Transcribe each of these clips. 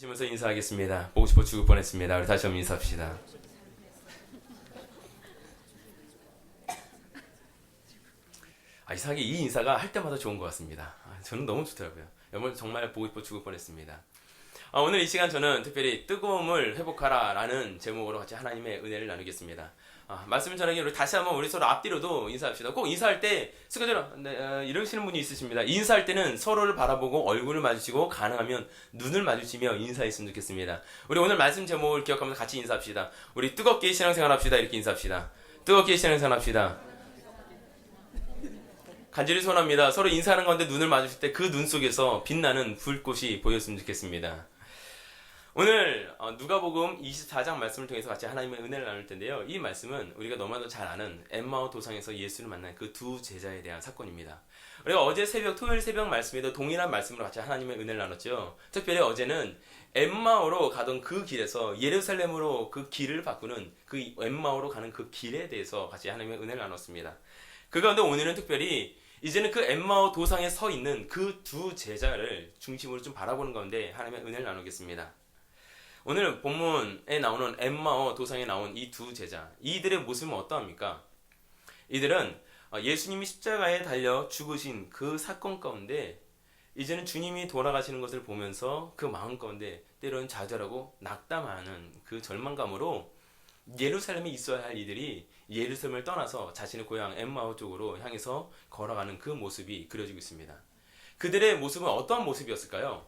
주시면서 인사하겠습니다. 보고 싶어 죽을 뻔했습니다. 우리 다시 한번 인사합시다. 이상하게 이 인사가 할 때마다 좋은 것 같습니다. 저는 너무 좋더라고요. 여러분 정말 보고 싶어 죽을 뻔했습니다. 오늘 이 시간 저는 특별히 뜨거움을 회복하라 라는 제목으로 같이 하나님의 은혜를 나누겠습니다. 말씀을 전하기 우리 다시 한번 우리 서로 앞뒤로도 인사합시다. 꼭 인사할 때 스크저러 이러시는 분이 있으십니다. 인사할 때는 서로를 바라보고 얼굴을 마주치고 가능하면 눈을 마주치며 인사했으면 좋겠습니다. 우리 오늘 말씀 제목을 기억하면서 같이 인사합시다. 우리 뜨겁게 신앙생활 합시다. 이렇게 인사합시다. 뜨겁게 신앙생활 합시다. 간절히 소원합니다. 서로 인사하는 가운데 눈을 마주칠 때 그 눈 속에서 빛나는 불꽃이 보였으면 좋겠습니다. 오늘 누가복음 24장 말씀을 통해서 같이 하나님의 은혜를 나눌 텐데요. 이 말씀은 우리가 너무나도 잘 아는 엠마오 도상에서 예수를 만난 그 두 제자에 대한 사건입니다. 우리가 어제 토요일 새벽 말씀에도 동일한 말씀으로 같이 하나님의 은혜를 나눴죠. 특별히 어제는 엠마오로 가던 그 길에서 예루살렘으로 그 길을 바꾸는 그 엠마오로 가는 그 길에 대해서 같이 하나님의 은혜를 나눴습니다. 그 가운데 오늘은 특별히 이제는 그 엠마오 도상에 서 있는 그 두 제자를 중심으로 좀 바라보는 가운데 하나님의 은혜를 나누겠습니다. 오늘 본문에 나오는 엠마오 도상에 나온 이 두 제자, 이들의 모습은 어떠합니까? 이들은 예수님이 십자가에 달려 죽으신 그 사건 가운데 이제는 주님이 돌아가시는 것을 보면서 그 마음 가운데 때로는 좌절하고 낙담하는 그 절망감으로 예루살렘에 있어야 할 이들이 예루살렘을 떠나서 자신의 고향 엠마오 쪽으로 향해서 걸어가는 그 모습이 그려지고 있습니다. 그들의 모습은 어떠한 모습이었을까요?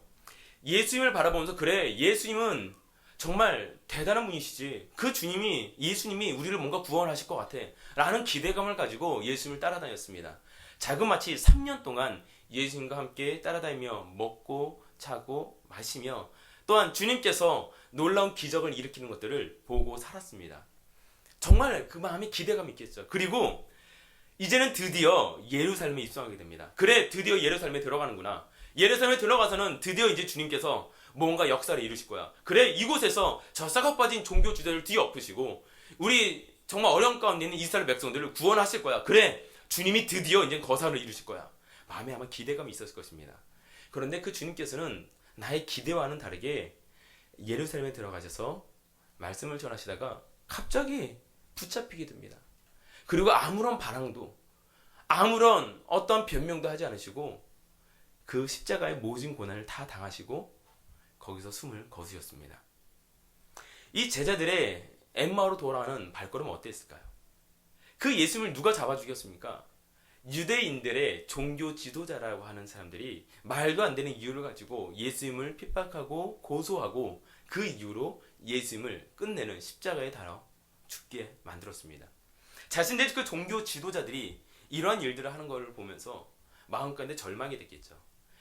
예수님을 바라보면서 그래, 예수님은 정말 대단한 분이시지. 그 예수님이 우리를 뭔가 구원하실 것 같아 라는 기대감을 가지고 예수님을 따라다녔습니다. 자그마치 3년 동안 예수님과 함께 따라다니며 먹고 자고 마시며 또한 주님께서 놀라운 기적을 일으키는 것들을 보고 살았습니다. 정말 그 마음에 기대감이 있겠죠. 그리고 이제는 드디어 예루살렘에 입성하게 됩니다. 그래, 드디어 예루살렘에 들어가는구나. 예루살렘에 들어가서는 드디어 이제 주님께서 뭔가 역사를 이루실 거야. 그래, 이곳에서 저 싹업 빠진 종교 주제를 뒤엎으시고 우리 정말 어려운 가운데 있는 이스라엘 백성들을 구원하실 거야. 그래, 주님이 드디어 이제 거사를 이루실 거야. 마음에 아마 기대감이 있었을 것입니다. 그런데 그 주님께서는 나의 기대와는 다르게 예루살렘에 들어가셔서 말씀을 전하시다가 갑자기 붙잡히게 됩니다. 그리고 아무런 반항도 아무런 어떤 변명도 하지 않으시고 그 십자가의 모진 고난을 다 당하시고 거기서 숨을 거두셨습니다. 이 제자들의 엠마오로 돌아가는 발걸음은 어땠을까요? 그 예수님을 누가 잡아 죽였습니까? 유대인들의 종교 지도자라고 하는 사람들이 말도 안 되는 이유를 가지고 예수님을 핍박하고 고소하고 그 이유로 예수님을 끝내는 십자가에 달아 죽게 만들었습니다. 자신들의 그 종교 지도자들이 이러한 일들을 하는 것을 보면서 마음가운데 절망이 됐겠죠.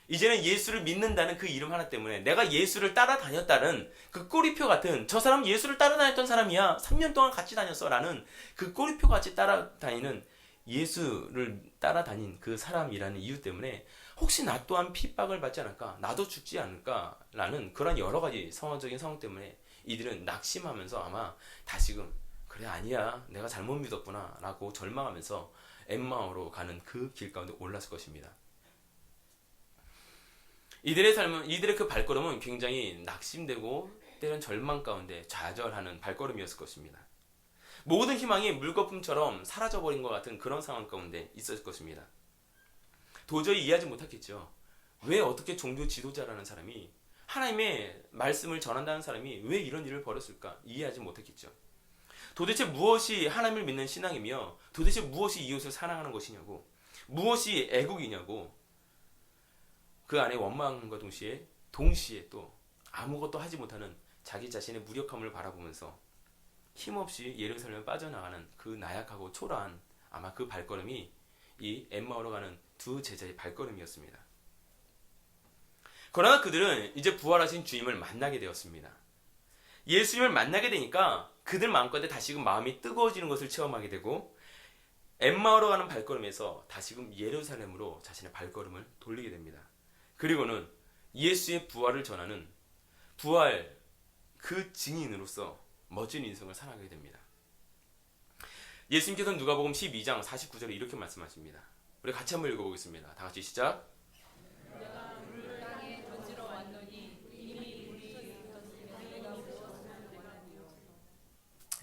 이제는 예수를 믿는다는 그 이름 하나 때문에 내가 예수를 따라다녔다는 그 꼬리표 같은, 저 사람 예수를 따라다녔던 사람이야, 3년 동안 같이 다녔어 라는 그 꼬리표 같이 따라다니는 예수를 따라다닌 그 사람이라는 이유 때문에 혹시 나 또한 핍박을 받지 않을까, 나도 죽지 않을까 라는 그런 여러 가지 상황적인 상황 때문에 이들은 낙심하면서 아마 다시금 그래, 아니야, 내가 잘못 믿었구나 라고 절망하면서 엠마오로 가는 그 길 가운데 올랐을 것입니다. 이들의 그 발걸음은 굉장히 낙심되고 때론 절망 가운데 좌절하는 발걸음이었을 것입니다. 모든 희망이 물거품처럼 사라져버린 것 같은 그런 상황 가운데 있었을 것입니다. 도저히 이해하지 못했겠죠. 왜 어떻게 종교 지도자라는 사람이, 하나님의 말씀을 전한다는 사람이 왜 이런 일을 벌였을까 이해하지 못했겠죠. 도대체 무엇이 하나님을 믿는 신앙이며 도대체 무엇이 이웃을 사랑하는 것이냐고, 무엇이 애국이냐고, 그 안에 원망과 동시에 또 아무것도 하지 못하는 자기 자신의 무력함을 바라보면서 힘없이 예루살렘에 빠져나가는 그 나약하고 초라한 아마 그 발걸음이 이 엠마오로 가는 두 제자의 발걸음이었습니다. 그러나 그들은 이제 부활하신 주님을 만나게 되었습니다. 예수님을 만나게 되니까 그들 마음가운데 다시금 마음이 뜨거워지는 것을 체험하게 되고 엠마오로 가는 발걸음에서 다시금 예루살렘으로 자신의 발걸음을 돌리게 됩니다. 그리고는 예수의 부활을 전하는 부활 그 증인으로서 멋진 인생을 살아가게 됩니다. 예수님께서는 누가복음 12장 49절에 이렇게 말씀하십니다. 우리 같이 한번 읽어보겠습니다. 다 같이 시작.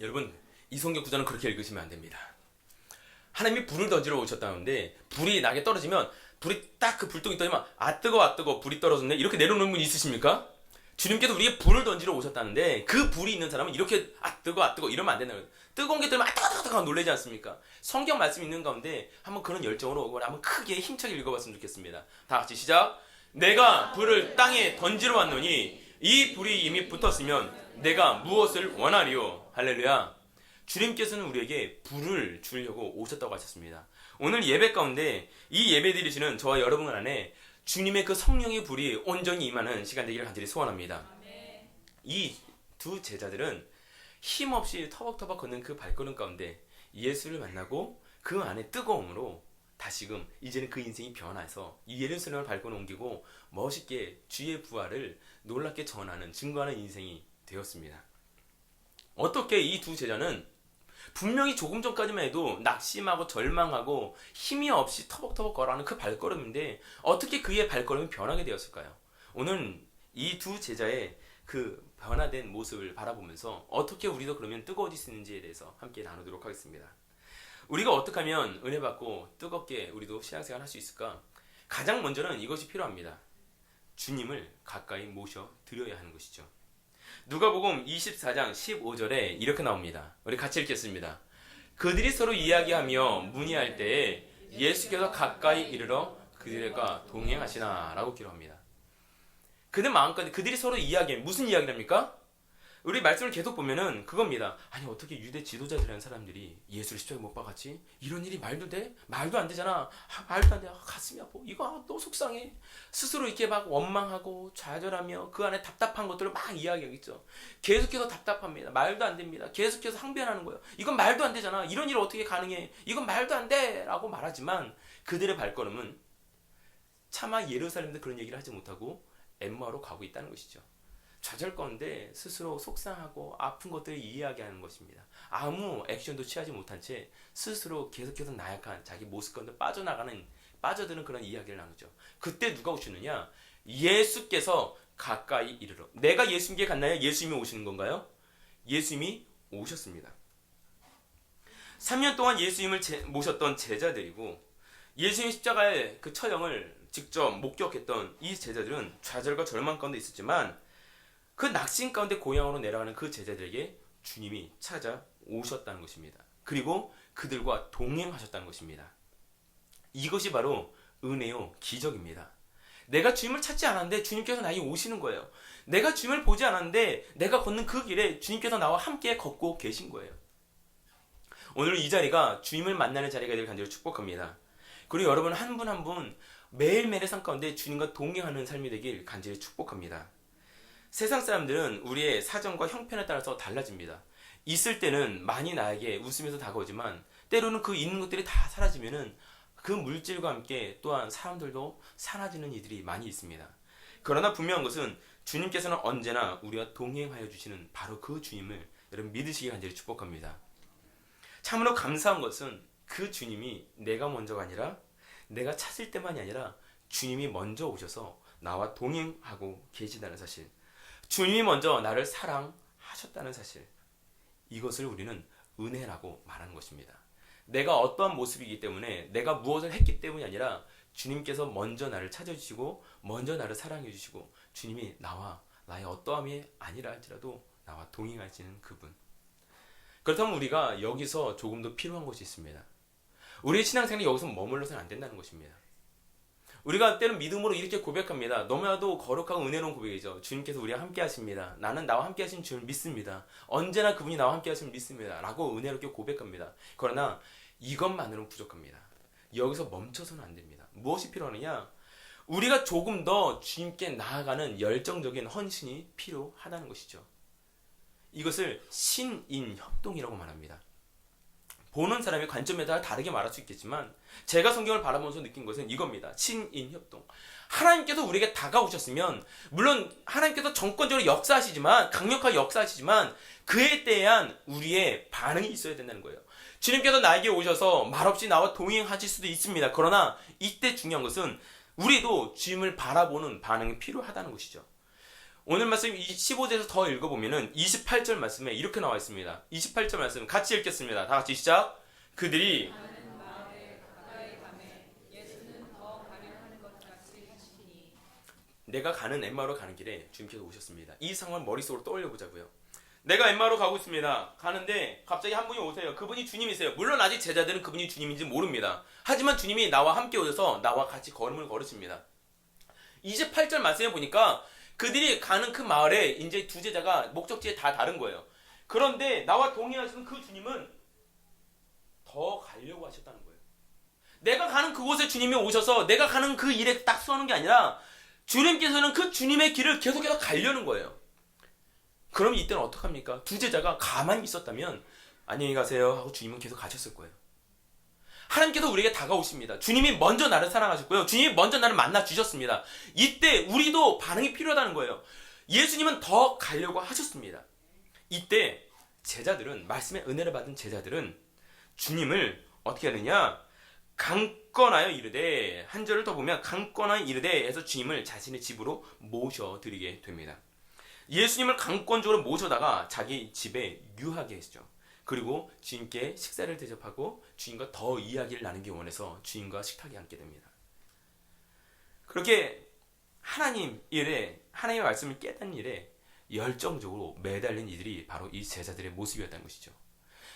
여러분, 이 성경 구절은 그렇게 읽으시면 안 됩니다. 하나님이 불을 던지러 오셨다는데 불이 나게 떨어지면 불이 딱 그 불똥이 떠지면 아 뜨거 불이 떨어졌네 이렇게 내려놓는 분 있으십니까? 주님께서 우리에게 불을 던지러 오셨다는데 그 불이 있는 사람은 이렇게 아 뜨거 이러면 안 된다는 거예요. 뜨거운 게 뜨면 아 뜨거 놀라지 않습니까? 성경 말씀 있는 가운데 한번 그런 열정으로 한번 크게 힘차게 읽어봤으면 좋겠습니다. 다 같이 시작. 내가 불을 땅에 던지러 왔노니 이 불이 이미 붙었으면 내가 무엇을 원하리요. 할렐루야. 주님께서는 우리에게 불을 주려고 오셨다고 하셨습니다. 오늘 예배 가운데 이 예배 드리시는 저와 여러분 안에 주님의 그 성령의 불이 온전히 임하는 시간 되기를 간절히 소원합니다. 이 두 제자들은 힘없이 터벅터벅 걷는 그 발걸음 가운데 예수를 만나고 그 안에 뜨거움으로 다시금 이제는 그 인생이 변화해서 이 예루살렘을 밟고 옮기고 멋있게 주의 부활을 놀랍게 전하는 증거하는 인생이 되었습니다. 어떻게 이 두 제자는 분명히 조금 전까지만 해도 낙심하고 절망하고 힘이 없이 터벅터벅 걸어가는 그 발걸음인데 어떻게 그의 발걸음이 변하게 되었을까요? 오늘 이 두 제자의 그 변화된 모습을 바라보면서 어떻게 우리도 그러면 뜨거워질 수 있는지에 대해서 함께 나누도록 하겠습니다. 우리가 어떻게 하면 은혜 받고 뜨겁게 우리도 신앙생활 할 수 있을까? 가장 먼저는 이것이 필요합니다. 주님을 가까이 모셔 드려야 하는 것이죠. 누가복음 24장 15절에 이렇게 나옵니다. 우리 같이 읽겠습니다. 그들이 서로 이야기하며 문의할 때에 예수께서 가까이 이르러 그들과 동행하시나 라고 기록합니다. 그들 마음까지 그들이 서로 이야기해 무슨 이야기를 합니까? 우리 말씀을 계속 보면은 그겁니다. 아니 어떻게 유대 지도자들이라는 사람들이 예수를 십자가에 못 박았지? 이런 일이 말도 돼? 말도 안 되잖아. 말도 안 돼. 가슴이 아파. 이거 너 속상해. 스스로 이렇게 막 원망하고 좌절하며 그 안에 답답한 것들을 막 이야기하겠죠. 계속해서 답답합니다. 말도 안 됩니다. 계속해서 항변하는 거예요. 이건 말도 안 되잖아. 이런 일 어떻게 가능해? 이건 말도 안 돼! 라고 말하지만 그들의 발걸음은 차마 예루살렘도 그런 얘기를 하지 못하고 엠마오로 가고 있다는 것이죠. 좌절 가운데 스스로 속상하고 아픈 것들을 이야기하는 것입니다. 아무 액션도 취하지 못한 채 스스로 계속해서 나약한 자기 모습 가운데 빠져드는 그런 이야기를 나누죠. 그때 누가 오시느냐? 예수께서 가까이 이르러. 내가 예수님께 갔나요? 예수님이 오시는 건가요? 예수님이 오셨습니다. 3년 동안 예수님을 모셨던 제자들이고 예수님 십자가의 그 처형을 직접 목격했던 이 제자들은 좌절과 절망 가운데 있었지만 그 낙심 가운데 고향으로 내려가는 그 제자들에게 주님이 찾아오셨다는 것입니다. 그리고 그들과 동행하셨다는 것입니다. 이것이 바로 은혜요 기적입니다. 내가 주님을 찾지 않았는데 주님께서 나에게 오시는 거예요. 내가 주님을 보지 않았는데 내가 걷는 그 길에 주님께서 나와 함께 걷고 계신 거예요. 오늘 이 자리가 주님을 만나는 자리가 되길 간절히 축복합니다. 그리고 여러분 한 분 한 분 매일매일의 삶 가운데 주님과 동행하는 삶이 되길 간절히 축복합니다. 세상 사람들은 우리의 사정과 형편에 따라서 달라집니다. 있을 때는 많이 나에게 웃으면서 다가오지만 때로는 그 있는 것들이 다 사라지면은 그 물질과 함께 또한 사람들도 사라지는 이들이 많이 있습니다. 그러나 분명한 것은 주님께서는 언제나 우리와 동행하여 주시는 바로 그 주님을 여러분 믿으시기 간절히 축복합니다. 참으로 감사한 것은 그 주님이 내가 먼저가 아니라 내가 찾을 때만이 아니라 주님이 먼저 오셔서 나와 동행하고 계시다는 사실, 주님이 먼저 나를 사랑하셨다는 사실, 이것을 우리는 은혜라고 말하는 것입니다. 내가 어떠한 모습이기 때문에 내가 무엇을 했기 때문이 아니라 주님께서 먼저 나를 찾아주시고 먼저 나를 사랑해 주시고 주님이 나의 어떠함이 아니라 할지라도 나와 동행하시는 그분. 그렇다면 우리가 여기서 조금 더 필요한 것이 있습니다. 우리의 신앙생활이 여기서 머물러서는 안 된다는 것입니다. 우리가 때는 믿음으로 이렇게 고백합니다. 너무나도 거룩하고 은혜로운 고백이죠. 주님께서 우리와 함께 하십니다. 나는 나와 함께 하신 주를 믿습니다. 언제나 그분이 나와 함께 하시면 믿습니다. 라고 은혜롭게 고백합니다. 그러나 이것만으로는 부족합니다. 여기서 멈춰서는 안 됩니다. 무엇이 필요하느냐? 우리가 조금 더 주님께 나아가는 열정적인 헌신이 필요하다는 것이죠. 이것을 신인협동이라고 말합니다. 보는 사람의 관점에 따라 다르게 말할 수 있겠지만 제가 성경을 바라보면서 느낀 것은 이겁니다. 신인협동. 하나님께서 우리에게 다가오셨으면 물론 하나님께서 정권적으로 역사하시지만 강력하게 역사하시지만 그에 대한 우리의 반응이 있어야 된다는 거예요. 주님께서 나에게 오셔서 말없이 나와 동행하실 수도 있습니다. 그러나 이때 중요한 것은 우리도 주님을 바라보는 반응이 필요하다는 것이죠. 오늘 말씀 15절에서 더 읽어보면은 28절 말씀에 이렇게 나와 있습니다. 28절 말씀 같이 읽겠습니다. 다 같이 시작. 그들이 내가 가는 엠마오로 가는 길에 주님께서 오셨습니다. 이 상황을 머릿속으로 떠올려 보자고요. 내가 엠마오로 가고 있습니다. 가는데 갑자기 한 분이 오세요. 그분이 주님이세요. 물론 아직 제자들은 그분이 주님인지 모릅니다. 하지만 주님이 나와 함께 오셔서 나와 같이 걸음을 걸으십니다. 28절 말씀에 보니까 그들이 가는 그 마을에 이제 두 제자가 목적지에 다 다른 거예요. 그런데 나와 동행하시는 그 주님은 더 가려고 하셨다는 거예요. 내가 가는 그곳에 주님이 오셔서 내가 가는 그 일에 딱 서는 게 아니라 주님께서는 그 주님의 길을 계속해서 가려는 거예요. 그럼 이때는 어떡합니까? 두 제자가 가만히 있었다면 안녕히 가세요 하고 주님은 계속 가셨을 거예요. 하나님께서 우리에게 다가오십니다. 주님이 먼저 나를 사랑하셨고요. 주님이 먼저 나를 만나 주셨습니다. 이때 우리도 반응이 필요하다는 거예요. 예수님은 더 가려고 하셨습니다. 이때 제자들은, 말씀의 은혜를 받은 제자들은 주님을 어떻게 하느냐? 강권하여 이르되, 한 절을 더 보면 강권하여 이르되 해서 주님을 자신의 집으로 모셔드리게 됩니다. 예수님을 강권적으로 모셔다가 자기 집에 유하게 했죠. 그리고 주님께 식사를 대접하고 주님과 더 이야기를 나누기 원해서 주님과 식탁에 앉게 됩니다. 그렇게 하나님 일에, 하나님의 말씀을 깨닫는 일에 열정적으로 매달린 이들이 바로 이 제자들의 모습이었다는 것이죠.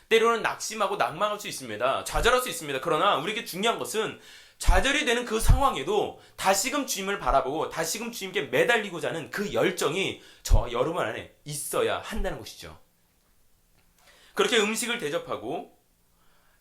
때로는 낙심하고 낭망할 수 있습니다. 좌절할 수 있습니다. 그러나 우리에게 중요한 것은 좌절이 되는 그 상황에도 다시금 주님을 바라보고 다시금 주님께 매달리고자 하는 그 열정이 저와 여러분 안에 있어야 한다는 것이죠. 그렇게 음식을 대접하고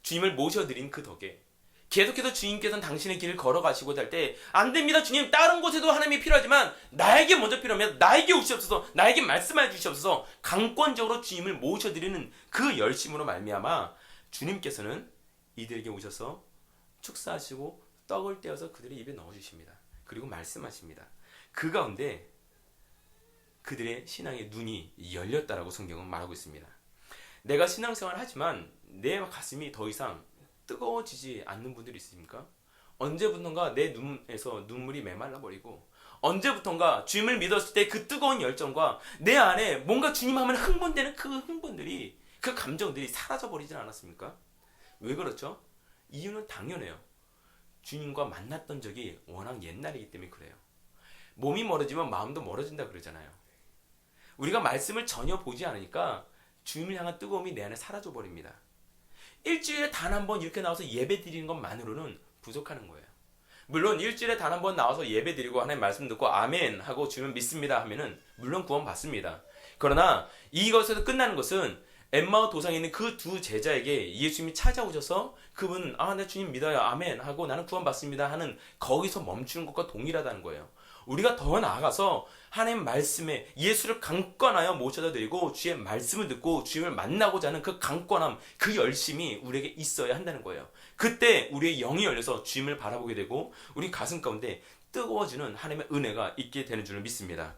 주님을 모셔드린 그 덕에 계속해서 주님께서는 당신의 길을 걸어가시고자 할 때 안 됩니다 주님, 다른 곳에도 하나님이 필요하지만 나에게 먼저 필요합니다. 나에게 오시옵소서, 나에게 말씀해 주시옵소서, 강권적으로 주님을 모셔드리는 그 열심으로 말미암아 주님께서는 이들에게 오셔서 축사하시고 떡을 떼어서 그들의 입에 넣어주십니다. 그리고 말씀하십니다. 그 가운데 그들의 신앙의 눈이 열렸다라고 성경은 말하고 있습니다. 내가 신앙생활을 하지만 내 가슴이 더 이상 뜨거워지지 않는 분들이 있습니까? 언제부턴가 내 눈에서 눈물이 메말라 버리고 언제부턴가 주님을 믿었을 때 그 뜨거운 열정과 내 안에 뭔가 주님 하면 흥분되는 그 흥분들이, 그 감정들이 사라져 버리진 않았습니까? 왜 그렇죠? 이유는 당연해요. 주님과 만났던 적이 워낙 옛날이기 때문에 그래요. 몸이 멀어지면 마음도 멀어진다 그러잖아요. 우리가 말씀을 전혀 보지 않으니까 주님을 향한 뜨거움이 내 안에 사라져 버립니다. 일주일에 단 한 번 이렇게 나와서 예배 드리는 것만으로는 부족하는 거예요. 물론 일주일에 단 한 번 나와서 예배 드리고 하나님 말씀 듣고 아멘 하고 주님 믿습니다 하면은 물론 구원 받습니다. 그러나 이것에서 끝나는 것은 엠마오 도상에 있는 그 두 제자에게 예수님이 찾아오셔서 그분은 네 주님 믿어요 아멘 하고 나는 구원 받습니다 하는 거기서 멈추는 것과 동일하다는 거예요. 우리가 더 나아가서 하나님 말씀에 예수를 강권하여 모셔다 드리고 주의 말씀을 듣고 주님을 만나고자 하는 그 강권함, 그 열심이 우리에게 있어야 한다는 거예요. 그때 우리의 영이 열려서 주님을 바라보게 되고 우리 가슴 가운데 뜨거워지는 하나님의 은혜가 있게 되는 줄을 믿습니다.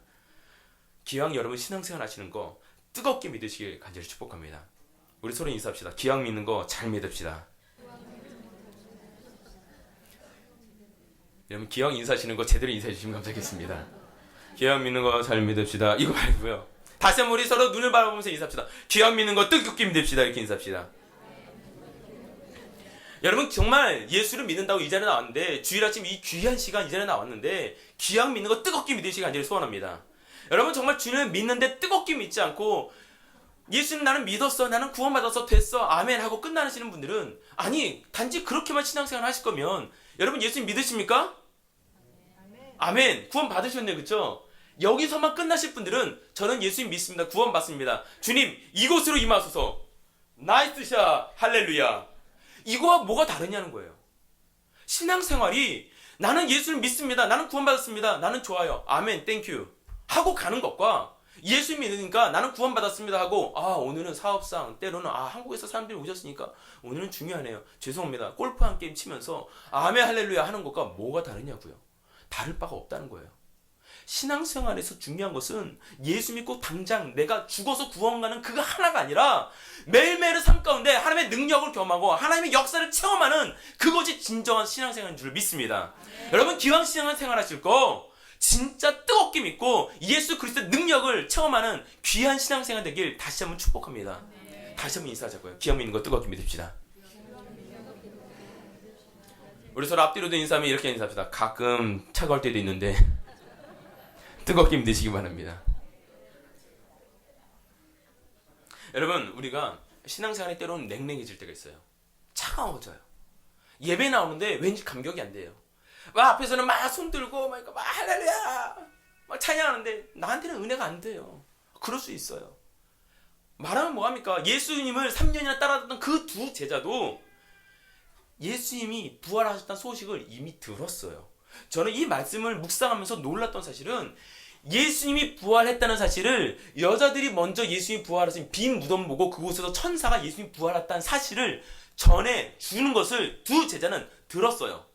기왕 여러분 신앙생활 하시는 거 뜨겁게 믿으시길 간절히 축복합니다. 우리 서로 인사합시다. 기왕 믿는 거 잘 믿읍시다. 여러분 기왕 인사하시는 거 제대로 인사해 주시면 감사하겠습니다. 기왕 믿는 거 잘 믿읍시다. 이거 말고요. 다시 한번 우리 서로 눈을 바라보면서 인사합시다. 기왕 믿는 거 뜨겁게 믿읍시다. 이렇게 인사합시다. 여러분 정말 예수를 믿는다고 이 자리에 나왔는데 주일 아침 이 귀한 시간 이 자리에 나왔는데 기왕 믿는 거 뜨겁게 믿으시기 간절히 소원합니다. 여러분 정말 주님을 믿는데 뜨겁게 믿지 않고 예수님 나는 믿었어, 나는 구원받았어, 됐어, 아멘 하고 끝나시는 분들은, 아니 단지 그렇게만 신앙생활 하실 거면 여러분 예수님 믿으십니까? 아멘. 구원 받으셨네, 그쵸? 여기서만 끝나실 분들은 저는 예수님 믿습니다, 구원 받습니다, 주님 이곳으로 임하소서, 나이스 샷, 할렐루야, 이거와 뭐가 다르냐는 거예요. 신앙생활이 나는 예수를 믿습니다, 나는 구원받았습니다, 나는 좋아요, 아멘, 땡큐 하고 가는 것과 예수 믿으니까 나는 구원받았습니다 하고 오늘은 사업상, 때로는 한국에서 사람들이 오셨으니까 오늘은 중요하네요, 죄송합니다, 골프 한 게임 치면서 아멘 할렐루야 하는 것과 뭐가 다르냐고요. 다를 바가 없다는 거예요. 신앙생활에서 중요한 것은 예수 믿고 당장 내가 죽어서 구원 가는 그거 하나가 아니라 매일매일의 삶 가운데 하나님의 능력을 경험하고 하나님의 역사를 체험하는 그것이 진정한 신앙생활인 줄 믿습니다. 여러분 기왕 신앙생활 하실 거 진짜 뜨겁게 믿고 예수 그리스도의 능력을 체험하는 귀한 신앙생활 되길 다시 한번 축복합니다. 다시 한번 인사하자고요. 기억 있는 거 뜨겁게 믿읍시다. 우리 서로 앞뒤로도 인사하면 이렇게 인사합시다. 가끔 차가울 때도 있는데 뜨겁게 믿으시기 바랍니다. 여러분, 우리가 신앙생활에 때로는 냉랭해질 때가 있어요. 차가워져요. 예배 나오는데 왠지 감격이 안 돼요. 막 앞에서는 막 손 들고 막 할렐루야 막 찬양하는데 나한테는 은혜가 안 돼요. 그럴 수 있어요. 말하면 뭐합니까? 예수님을 3년이나 따라다녔던 그 두 제자도 예수님이 부활하셨다는 소식을 이미 들었어요. 저는 이 말씀을 묵상하면서 놀랐던 사실은 예수님이 부활했다는 사실을 여자들이 먼저 예수님이 부활하신 빈 무덤 보고 그곳에서 천사가 예수님이 부활했다는 사실을 전해 주는 것을 두 제자는 들었어요.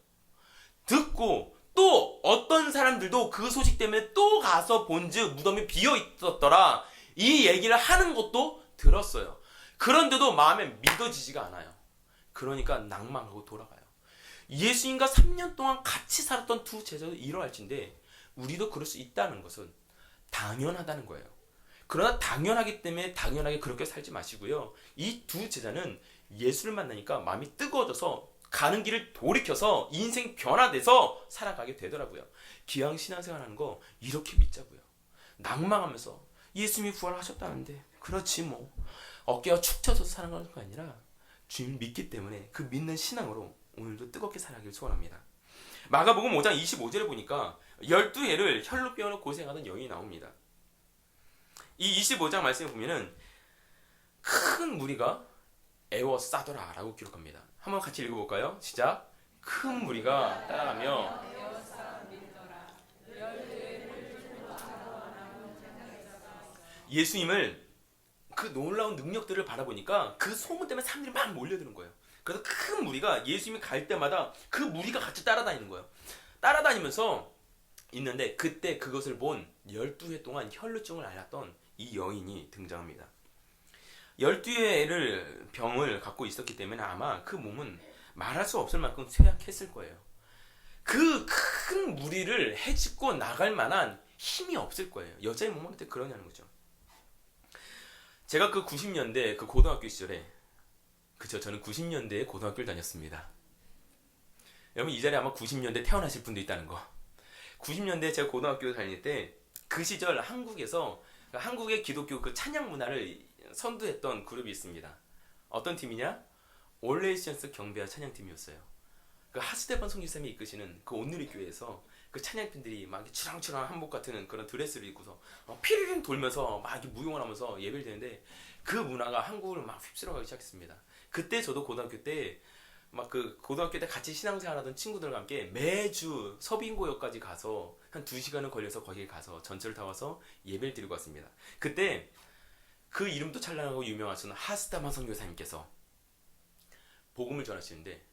듣고 또 어떤 사람들도 그 소식 때문에 또 가서 본즉 무덤이 비어 있었더라 이 얘기를 하는 것도 들었어요. 그런데도 마음에 믿어지지가 않아요. 그러니까 낭망하고 돌아가요. 예수님과 3년 동안 같이 살았던 두 제자도 이러할진데 우리도 그럴 수 있다는 것은 당연하다는 거예요. 그러나 당연하기 때문에 당연하게 그렇게 살지 마시고요. 이 두 제자는 예수를 만나니까 마음이 뜨거워져서 가는 길을 돌이켜서 인생 변화돼서 살아가게 되더라고요. 기왕 신앙생활 하는 거 이렇게 믿자고요. 낭망하면서 예수님이 부활하셨다는데 그렇지 뭐 어깨가 축 처져서 살아가는 거 아니라 주님을 믿기 때문에 그 믿는 신앙으로 오늘도 뜨겁게 살아가길 소원합니다. 마가복음 5장 25절에 보니까 12해를 혈루병으로 고생하던 여인이 나옵니다. 이 25장 말씀에 보면은 큰 무리가 애워싸더라 라고 기록합니다. 한번 같이 읽어볼까요? 시작. 큰 무리가 따라가며 예수님을 그 놀라운 능력들을 바라보니까 그 소문 때문에 사람들이 막 몰려드는 거예요. 그래서 큰 무리가 예수님이 갈 때마다 그 무리가 같이 따라다니는 거예요. 따라다니면서 있는데 그때 그것을 본 12해 동안 혈루증을 앓았던 이 여인이 등장합니다. 12회를 병을 갖고 있었기 때문에 아마 그 몸은 말할 수 없을 만큼 쇠약했을 거예요. 그 큰 무리를 헤집고 나갈 만한 힘이 없을 거예요. 여자의 몸은 그때 그러냐는 거죠. 제가 그 90년대 그 고등학교 시절에 그쵸 저는 90년대에 고등학교를 다녔습니다. 여러분 이 자리에 아마 90년대 태어나실 분도 있다는 거. 90년대 제가 고등학교 다닐 때 그 시절 한국에서 한국의 기독교 그 찬양 문화를 선두했던 그룹이 있습니다. 어떤 팀이냐? 올레이션스 경배와 찬양팀이었어요. 그 하스테반 선교사님이 이끄시는 그 온누리 교회에서 그 찬양팀들이 막 주랑주랑 한복 같은 그런 드레스를 입고서 피리링 돌면서 막 무용을 하면서 예배를 드는데 그 문화가 한국을 막 휩쓸어가기 시작했습니다. 그때 저도 고등학교 때 막 그 고등학교 때 같이 신앙생활하던 친구들과 함께 매주 서빙고역까지 가서 한 2시간은 걸려서 거기에 가서 전철을 타고서 예배를 드리고 왔습니다. 그때 그 이름도 찬란하고 유명하신 하스타만 선교사님께서 복음을 전하시는데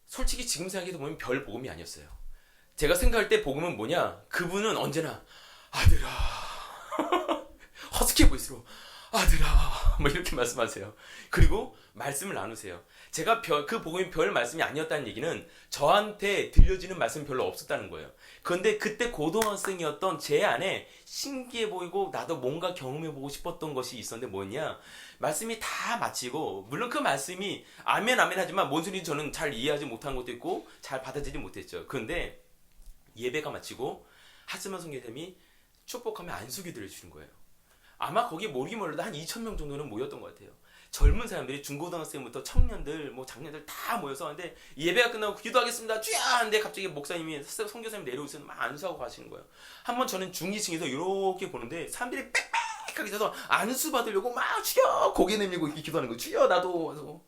솔직히 지금 생각해도 보면 별 복음이 아니었어요. 제가 생각할 때 복음은 뭐냐? 그분은 언제나 아들아 허스키 보이스로 아들아 뭐 이렇게 말씀하세요. 그리고 말씀을 나누세요. 제가 그 복음이 별 말씀이 아니었다는 얘기는 저한테 들려지는 말씀이 별로 없었다는 거예요. 그런데 그때 고등학생이었던 제 안에 신기해 보이고 나도 뭔가 경험해보고 싶었던 것이 있었는데 뭐냐? 말씀이 다 마치고 물론 그 말씀이 아멘 아멘 하지만 뭔 소리인지 저는 잘 이해하지 못한 것도 있고 잘 받아들이지 못했죠. 그런데 예배가 마치고 하스만 선교사님이 축복하며 안수기 들려주신 거예요. 아마 거기 모르긴 몰라도 한 2,000명 정도는 모였던 것 같아요. 젊은 사람들이 중고등학생부터 청년들, 뭐 장년들 다 모여서 하는데 예배가 끝나고 기도하겠습니다. 주야! 하는데 갑자기 목사님이 선교사님이 내려오셔서 막 안수하고 가시는 거예요. 한번 저는 중기층에서 이렇게 보는데 사람들이 빽빽하게 돼서 안수 받으려고 막 주여! 고개 내밀고 이렇게 기도하는 거예요. 주여! 나도! 그래서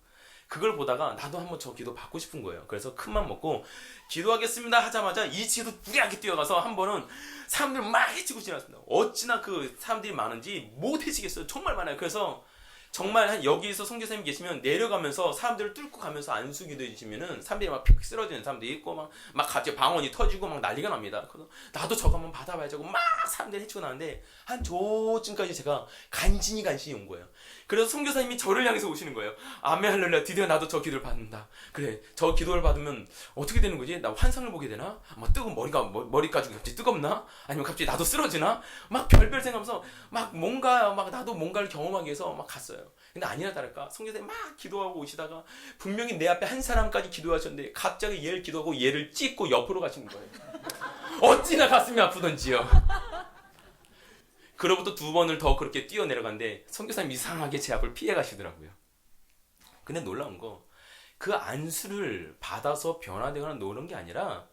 그걸 보다가 나도 한번 저 기도 받고 싶은 거예요. 그래서 큰맘 먹고 기도하겠습니다 하자마자 이 친구도 무리하게 뛰어가서 한 번은 사람들 막 해치고 지났습니다. 어찌나 그 사람들이 많은지 못 해치겠어요. 정말 많아요. 그래서 정말 여기서 선교사님이 계시면 내려가면서 사람들을 뚫고 가면서 안수 기도해 주시면은 사람들이 막 픽픽 쓰러지는 사람들이 있고 막 갑자기 방언이 터지고 막 난리가 납니다. 그래서 나도 저거 한번 받아봐야지 하고 막 사람들이 해치고 나는데 한 저쯤까지 제가 간신히 온 거예요. 그래서 선교사님이 저를 향해서 오시는 거예요. 아멘 할렐루야, 드디어 나도 저 기도를 받는다. 그래, 저 기도를 받으면 어떻게 되는 거지? 나 환상을 보게 되나? 막 뜨거운 머리 가지고 갑자기 뜨겁나? 아니면 갑자기 나도 쓰러지나? 막 별별 생각하면서 막 나도 뭔가를 경험하기 위해서 막 갔어요. 근데 아니나 다를까 선교사님 막 기도하고 오시다가 분명히 내 앞에 한 사람까지 기도하셨는데 갑자기 얘를 기도하고 얘를 찢고 옆으로 가시는 거예요. 어찌나 가슴이 아프던지요. 그로부터 2번을 더 그렇게 뛰어내려갔는데 선교사님 이상하게 제 앞을 피해 가시더라고요. 근데 놀라운 거, 그 안수를 받아서 변화되거나 노는 게 아니라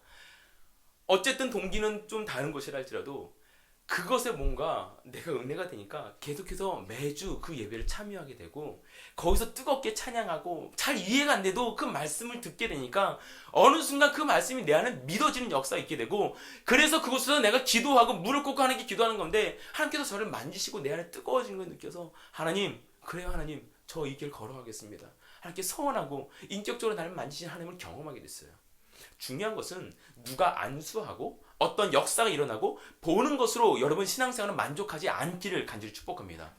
어쨌든 동기는 좀 다른 것이라 할지라도 그것에 뭔가 내가 은혜가 되니까 계속해서 매주 그 예배를 참여하게 되고 거기서 뜨겁게 찬양하고 잘 이해가 안 돼도 그 말씀을 듣게 되니까 어느 순간 그 말씀이 내 안에 믿어지는 역사가 있게 되고, 그래서 그곳에서 내가 기도하고 무릎 꿇고 하는 게 기도하는 건데 하나님께서 저를 만지시고 내 안에 뜨거워지는 걸 느껴서 하나님, 그래요 하나님, 저 이 길 걸어가겠습니다. 하나님께 서원하고 인격적으로 나를 만지신 하나님을 경험하게 됐어요. 중요한 것은 누가 안수하고 어떤 역사가 일어나고 보는 것으로 여러분 신앙생활은 만족하지 않기를 간절히 축복합니다.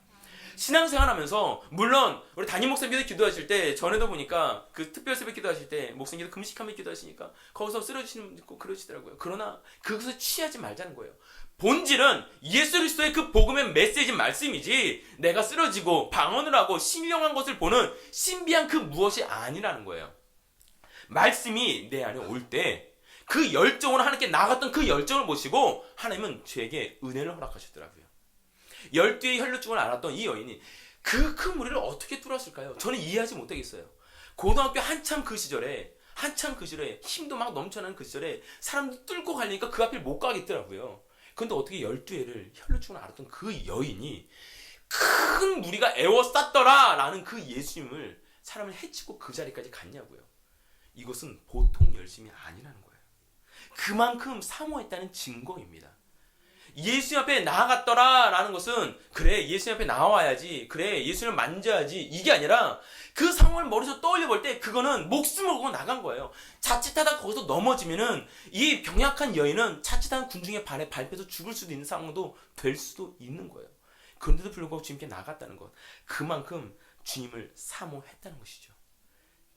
신앙생활하면서 물론 우리 담임 목사님께서 기도하실 때 전에도 보니까 그 특별 새벽 기도하실 때 목사님께서 금식하며 기도하시니까 거기서 쓰러지시는 분 있고 그러시더라고요. 그러나 그것을 취하지 말자는 거예요. 본질은 예수 그리스도의 그 복음의 메시지 말씀이지 내가 쓰러지고 방언을 하고 신령한 것을 보는 신비한 그 무엇이 아니라는 거예요. 말씀이 내 안에 올 때 그 열정으로 하나님께 나아갔던 그 열정을 보시고 하나님은 저에게 은혜를 허락하셨더라고요. 12의 혈루증을 앓았던 이 여인이 그 큰 무리를 어떻게 뚫었을까요? 저는 이해하지 못하겠어요. 고등학교 한참 그 시절에 힘도 막 넘쳐나는 그 시절에 사람들 뚫고 가려니까 그 앞을 못 가겠더라고요. 그런데 어떻게 12회를 혈루증을 앓았던 그 여인이 큰 무리가 에워쌌더라 라는 그 예수님을 사람을 해치고 그 자리까지 갔냐고요. 이것은 보통 열심이 아니라는 거예요. 그만큼 사모했다는 증거입니다. 예수 앞에 나아갔더라 라는 것은 그래 예수 앞에 나와야지, 그래 예수를 만져야지, 이게 아니라 그 상황을 머릿속에 떠올려 볼 때 그거는 목숨을 걸고 나간 거예요. 자칫하다 거기서 넘어지면은 이 병약한 여인은 자칫한 군중의 발에 밟혀서 죽을 수도 있는 상황도 될 수도 있는 거예요. 그런데도 불구하고 주님께 나갔다는 것, 그만큼 주님을 사모했다는 것이죠.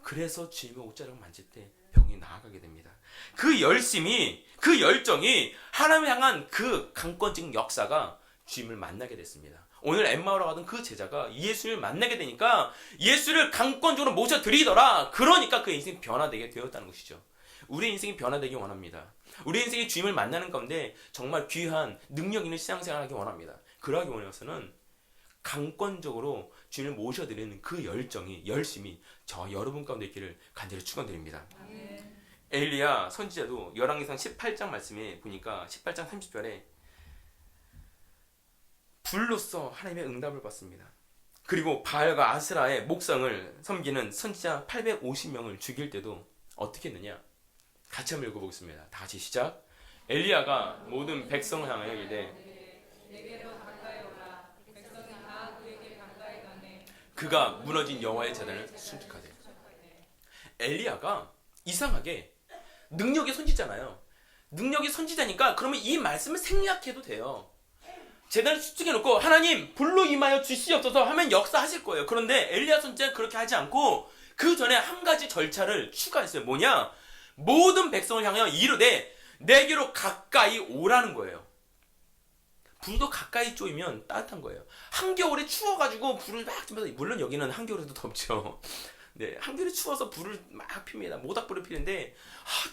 그래서 주님의 옷자락을 만질 때 병이 나아가게 됩니다. 그 열심이, 그 열정이 하나님을 향한 그 강권적인 역사가 주님을 만나게 됐습니다. 오늘 엠마오로 가던 그 제자가 예수를 만나게 되니까 예수를 강권적으로 모셔드리더라. 그러니까 그 인생이 변화되게 되었다는 것이죠. 우리 인생이 변화되기 원합니다. 우리 인생이 주님을 만나는 가운데 정말 귀한 능력 있는 신앙생활을 하기 원합니다. 그러기 원해서는 강권적으로 주님을 모셔드리는 그 열심이 저 여러분 가운데 있기를 간절히 축원드립니다. 엘리야 선지자도 열왕기상 18장 말씀에 보니까 18장 30절에 불로써 하나님의 응답을 받습니다. 그리고 바알과 아스라의 목상을 섬기는 선지자 850명을 죽일 때도 어떻게 했느냐? 같이 한번 읽어보겠습니다. 다 같이 시작. 엘리야가 모든 백성을 향하여 이르되 그가 무너진 여호와의 제단을 순직하되. 엘리야가 이상하게 능력의 선지자잖아요. 능력의 선지자니까 그러면 이 말씀을 생략해도 돼요. 제단을 수축해놓고 하나님 불로 임하여 주시옵소서 하면 역사하실 거예요. 그런데 엘리야 선지자는 그렇게 하지 않고 그 전에 한 가지 절차를 추가했어요. 뭐냐? 모든 백성을 향하여 이르되 내게로 가까이 오라는 거예요. 불도 가까이 쪼이면 따뜻한 거예요. 한겨울에 추워가지고 불을 막 쬐면서, 물론 여기는 한겨울에도 덥죠. 네, 한겨울에 추워서 불을 막 핍니다. 모닥불을 피는데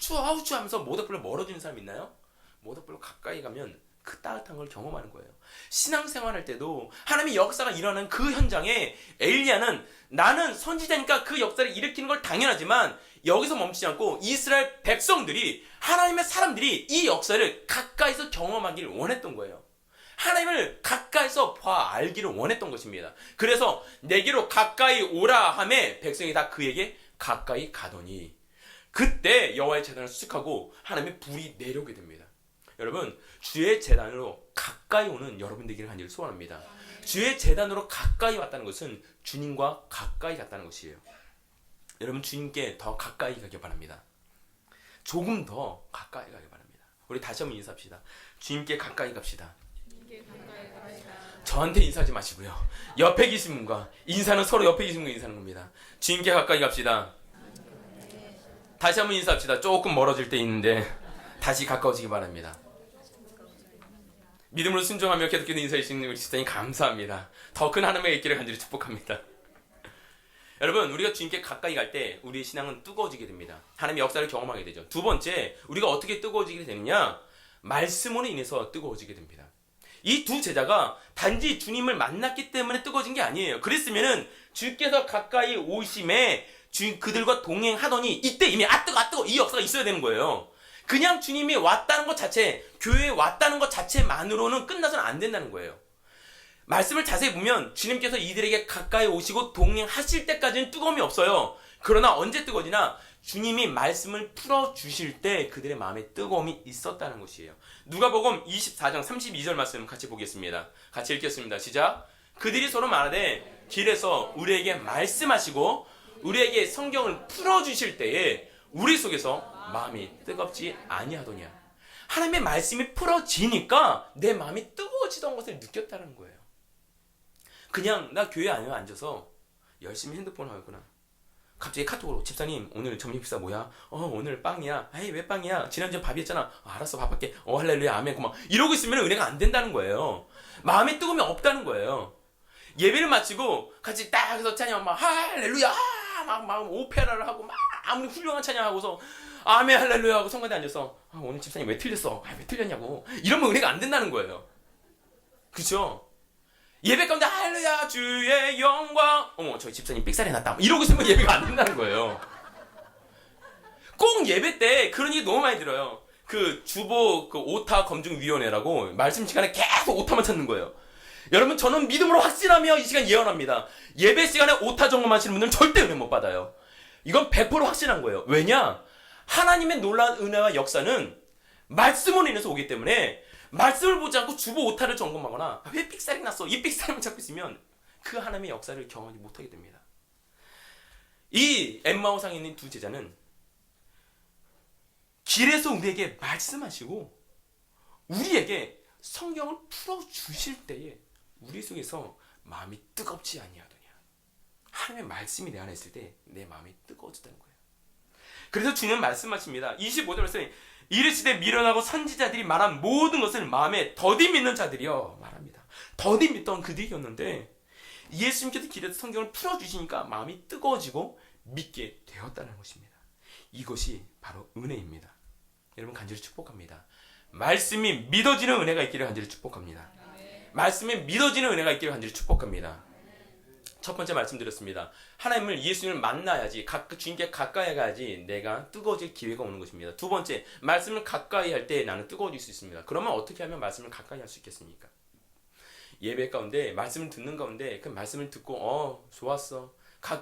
추워 하면서 모닥불을 멀어지는 사람 있나요? 모닥불로 가까이 가면 그 따뜻한 걸 경험하는 거예요. 신앙생활 할 때도 하나님의 역사가 일어나는 그 현장에 엘리야는 나는 선지자니까 그 역사를 일으키는 걸 당연하지만 여기서 멈추지 않고 이스라엘 백성들이, 하나님의 사람들이 이 역사를 가까이서 경험하기를 원했던 거예요. 하나님을 가까이서 알기를 원했던 것입니다. 그래서 내게로 가까이 오라 하매 백성이 다 그에게 가까이 가더니 그때 여호와의 제단을 수축하고 하나님의 불이 내려오게 됩니다. 여러분, 주의 제단으로 가까이 가까이 오는 여러분 되기를 간절히 소원합니다. 주의 제단으로 가까이 왔다는 것은 주님과 가까이 갔다는 것이에요. 여러분 주님께 더 가까이 가길 바랍니다. 조금 더 가까이 가길 바랍니다. 우리 다시 한번 인사합시다. 주님께 가까이 갑시다. 저한테 인사하지 마시고요. 옆에 계신 분과 인사는 서로 옆에 계신 분과 인사하는 겁니다. 주님께 가까이 갑시다. 다시 한번 인사합시다. 조금 멀어질 때 있는데 다시 가까워지기 바랍니다. 믿음으로 순종하며 계속해서 인사해 주시는 우리 집사님 감사합니다. 더 큰 하나님의 있기를 간절히 축복합니다. 여러분 우리가 주님께 가까이 갈 때 우리의 신앙은 뜨거워지게 됩니다. 하나님의 역사를 경험하게 되죠. 두 번째 우리가 어떻게 뜨거워지게 되느냐, 말씀으로 인해서 뜨거워지게 됩니다. 이 두 제자가 단지 주님을 만났기 때문에 뜨거워진 게 아니에요. 그랬으면은 주께서 가까이 오심에 그들과 동행하더니 이때 이미 뜨거 이 역사가 있어야 되는 거예요. 그냥 주님이 왔다는 것 자체, 교회에 왔다는 것 자체만으로는 끝나서는 안 된다는 거예요. 말씀을 자세히 보면 주님께서 이들에게 가까이 오시고 동행하실 때까지는 뜨거움이 없어요. 그러나 언제 뜨거워지나 주님이 말씀을 풀어주실 때 그들의 마음에 뜨거움이 있었다는 것이에요. 누가복음 24장 32절 말씀 같이 보겠습니다. 같이 읽겠습니다. 시작. 그들이 서로 말하되 길에서 우리에게 말씀하시고 우리에게 성경을 풀어주실 때에 우리 속에서 마음이 뜨겁지 아니하더냐. 하나님의 말씀이 풀어지니까 내 마음이 뜨거워지던 것을 느꼈다는 거예요. 그냥 나 교회 안에 앉아서 열심히 핸드폰을 하고 있구나. 갑자기 카톡으로 집사님 오늘 점심 식사 뭐야? 오늘 빵이야. 에이 왜 빵이야? 지난주에 밥이었잖아. 알았어 밥할게. 할렐루야 아멘 고마워. 이러고 있으면 은혜가 안 된다는 거예요. 마음에 뜨거움이 없다는 거예요. 예배를 마치고 같이 딱 해서 찬양 막 할렐루야 막 오페라를 하고 막 아무리 훌륭한 찬양하고서 아멘 할렐루야 하고 성가대 앉아서 오늘 집사님 왜 틀렸어? 왜 틀렸냐고. 이러면 은혜가 안 된다는 거예요. 그렇죠? 예배 가운데 할렐루야 주의 영광 저희 집사님 삑살이 났다 이러고 있으면 예배가 안 된다는 거예요. 꼭 예배 때 그런 얘기 너무 많이 들어요. 그 주보 오타 검증위원회라고 말씀 시간에 계속 오타만 찾는 거예요. 여러분 저는 믿음으로 확신하며 이 시간 예언합니다. 예배 시간에 오타 점검하시는 분들은 절대 은혜 못 받아요. 이건 100% 확신한 거예요. 왜냐? 하나님의 놀라운 은혜와 역사는 말씀으로 인해서 오기 때문에 말씀을 보지 않고 주보 오타를 점검하거나 왜 삑살이 났어? 이 삑살만 잡고 있으면 그 하나님의 역사를 경험하지 못하게 됩니다. 이 엠마오상에 있는 두 제자는 길에서 우리에게 말씀하시고 우리에게 성경을 풀어주실 때에 우리 속에서 마음이 뜨겁지 아니하더냐. 하나님의 말씀이 내 안에 있을 때 내 마음이 뜨거워졌다는 거예요. 그래서 주님은 말씀하십니다. 25절에서 이르시되 미련하고 선지자들이 말한 모든 것을 마음에 더디 믿는 자들이여 말합니다. 더디 믿던 그들이었는데 예수님께서 길에서 성경을 풀어주시니까 마음이 뜨거워지고 믿게 되었다는 것입니다. 이것이 바로 은혜입니다. 여러분 간절히 축복합니다. 말씀이 믿어지는 은혜가 있기를 간절히 축복합니다. 말씀이 믿어지는 은혜가 있기를 간절히 축복합니다. 첫 번째 말씀드렸습니다. 하나님을 예수님을 만나야지 주님께 가까이 가야지 내가 뜨거워질 기회가 오는 것입니다. 두 번째, 말씀을 가까이 할 때 나는 뜨거워질 수 있습니다. 그러면 어떻게 하면 말씀을 가까이 할 수 있겠습니까? 예배 가운데 말씀을 듣는 가운데 그 말씀을 듣고 좋았어.